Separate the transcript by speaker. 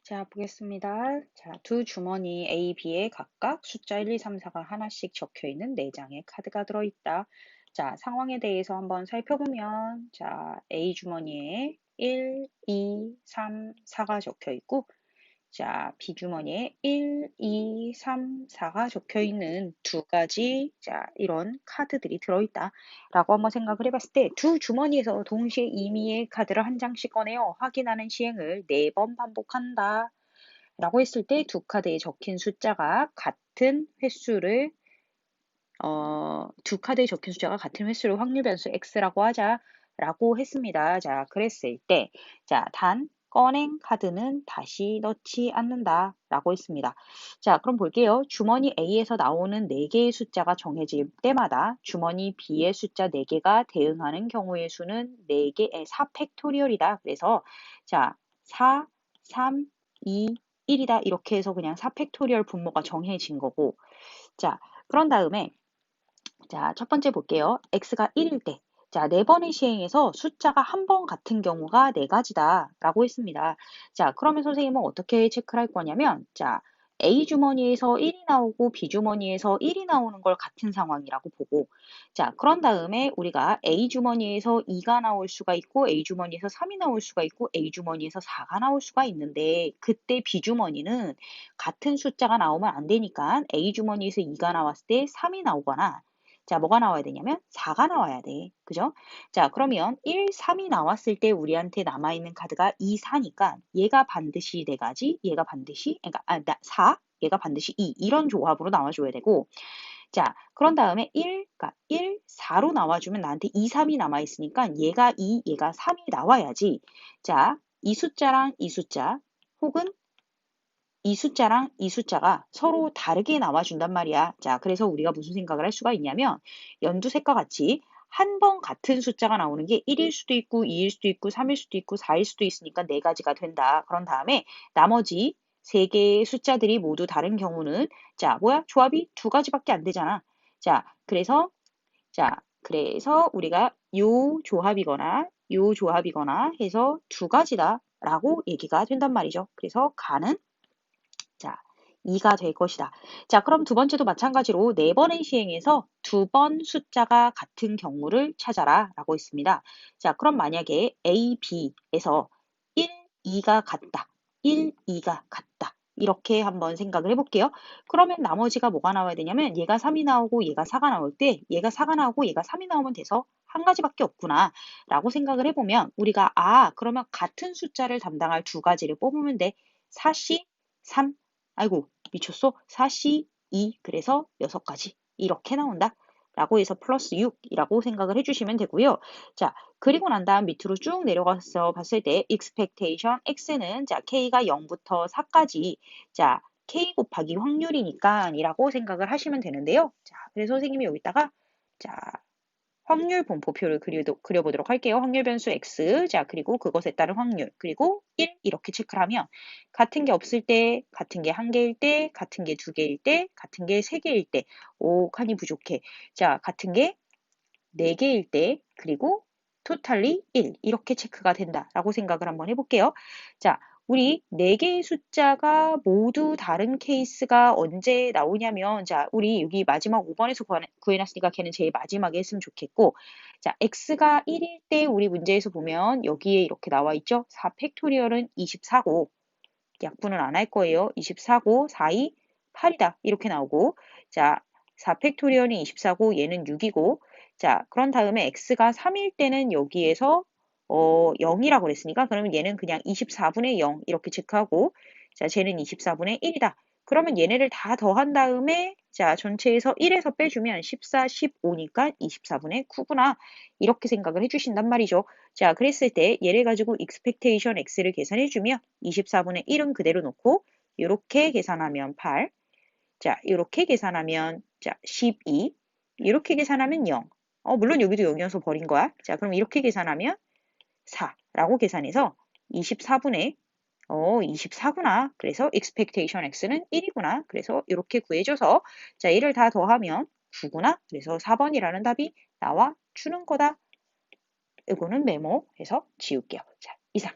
Speaker 1: 자, 보겠습니다. 자, 두 주머니 A, B에 각각 숫자 1, 2, 3, 4가 하나씩 적혀 있는 4장의 카드가 들어있다. 자, 상황에 대해서 한번 살펴보면, 자, A 주머니에 1, 2, 3, 4가 적혀 있고, 자, B 주머니에 1, 2, 3, 4가 적혀 있는 두 가지, 자, 이런 카드들이 들어있다. 라고 한번 생각을 해봤을 때, 두 주머니에서 동시에 임의의 카드를 한 장씩 꺼내어 확인하는 시행을 4번 반복한다. 라고 했을 때 두 카드에 적힌 숫자가 같은 횟수를 두 카드에 적힌 숫자가 같은 횟수를 확률 변수 x라고 하자라고 했습니다. 자, 그랬을 때, 자, 단 꺼낸 카드는 다시 넣지 않는다 라고 했습니다. 자, 그럼 볼게요. 주머니 A에서 나오는 4개의 숫자가 정해질 때마다 주머니 B의 숫자 4개가 대응하는 경우의 수는 4개, 4팩토리얼이다. 그래서 자, 4, 3, 2, 1이다. 이렇게 해서 그냥 4팩토리얼 분모가 정해진 거고, 자, 그런 다음에 자, 첫 번째 볼게요. x가 1일 때. 자, 4번의 시행에서 숫자가 한 번 같은 경우가 4가지다 라고 했습니다. 자, 그러면 선생님은 어떻게 체크를 할 거냐면, 자, A 주머니에서 1이 나오고 B 주머니에서 1이 나오는 걸 같은 상황이라고 보고, 자, 그런 다음에 우리가 A 주머니에서 2가 나올 수가 있고, A 주머니에서 3이 나올 수가 있고, A 주머니에서 4가 나올 수가 있는데, 그때 B 주머니는 같은 숫자가 나오면 안 되니까 A 주머니에서 2가 나왔을 때 3이 나오거나, 자, 뭐가 나와야 되냐면 4가 나와야 돼. 그죠? 자, 그러면 1, 3이 나왔을 때 우리한테 남아있는 카드가 2, 4니까 얘가 반드시 4가지, 얘가 반드시, 그러니까 4, 얘가 반드시 2 이런 조합으로 나와줘야 되고, 자, 그런 다음에 1, 그러니까 1, 4로 나와주면 나한테 2, 3이 남아있으니까 얘가 2, 얘가 3이 나와야지. 자, 이 숫자랑 이 숫자 혹은 이 숫자랑 이 숫자가 서로 다르게 나와준단 말이야. 자, 그래서 우리가 무슨 생각을 할 수가 있냐면 연두색과 같이 한 번 같은 숫자가 나오는 게 1일 수도 있고 2일 수도 있고 3일 수도 있고 4일 수도 있으니까 4가지가 된다. 그런 다음에 나머지 3개의 숫자들이 모두 다른 경우는 자, 뭐야? 조합이 2가지밖에 안 되잖아. 자, 그래서 우리가 요 조합이거나 해서 2가지다 라고 얘기가 된단 말이죠. 그래서 가는 자, 2가 될 것이다. 자, 그럼 두 번째도 마찬가지로 4번의 시행에서 2번 숫자가 같은 경우를 찾아라 라고 했습니다. 자, 그럼 만약에 A, B에서 1, 2가 같다. 1, 2가 같다. 이렇게 한번 생각을 해볼게요. 그러면 나머지가 뭐가 나와야 되냐면 얘가 3이 나오고 얘가 4가 나올 때 얘가 4가 나오고 얘가 3이 나오면 돼서 한 가지밖에 없구나 라고 생각을 해보면 우리가 그러면 같은 숫자를 담당할 2가지를 뽑으면 돼. 4C, 3, 아이고 미쳤어? 4C, 2 그래서 6가지 이렇게 나온다 라고 해서 플러스 6이라고 생각을 해주시면 되고요. 자, 그리고 난 다음 밑으로 쭉 내려가서 봤을 때 expectation x는 자 k가 0부터 4까지 자 k 곱하기 확률이니까 이라고 생각을 하시면 되는데요. 자, 그래서 선생님이 여기다가 자 확률 분포표를 그려보도록 할게요. 확률 변수 x, 자, 그리고 그것에 따른 확률, 그리고 1 이렇게 체크를 하면 같은 게 없을 때, 같은 게 1개일 때, 같은 게 2개일 때, 같은 게 3개일 때, 오, 칸이 부족해. 자, 같은 게 4개일 때, 그리고 토탈리 1 이렇게 체크가 된다라고 생각을 한번 해볼게요. 자, 우리 4개의 숫자가 모두 다른 케이스가 언제 나오냐면 자, 우리 여기 마지막 5번에서 구해놨으니까 걔는 제일 마지막에 했으면 좋겠고 자, x가 1일 때 우리 문제에서 보면 여기에 이렇게 나와 있죠. 4 팩토리얼은 24고 약분을 안 할 거예요. 24고 4, 2, 8이다. 이렇게 나오고 자, 4 팩토리얼이 24고 얘는 6이고 자, 그런 다음에 x가 3일 때는 여기에서 0이라고 그랬으니까 그러면 얘는 그냥 24분의 0 이렇게 체크하고 자, 쟤는 24분의 1이다. 그러면 얘네를 다 더한 다음에 자, 전체에서 1에서 빼주면 14, 15니까 24분의 9구나. 이렇게 생각을 해주신단 말이죠. 자, 그랬을 때 얘를 가지고 expectation x를 계산해주면 24분의 1은 그대로 놓고 이렇게 계산하면 8, 자, 이렇게 계산하면 자, 12, 이렇게 계산하면 0. 물론 여기도 0이어서 버린 거야. 자, 그럼 이렇게 계산하면 4라고 계산해서 24분의 24구나. 그래서 expectation x는 1이구나. 그래서 이렇게 구해줘서 자, 얘를 다 더하면 9구나. 그래서 4번이라는 답이 나와 주는 거다. 이거는 메모해서 지울게요. 자, 이상.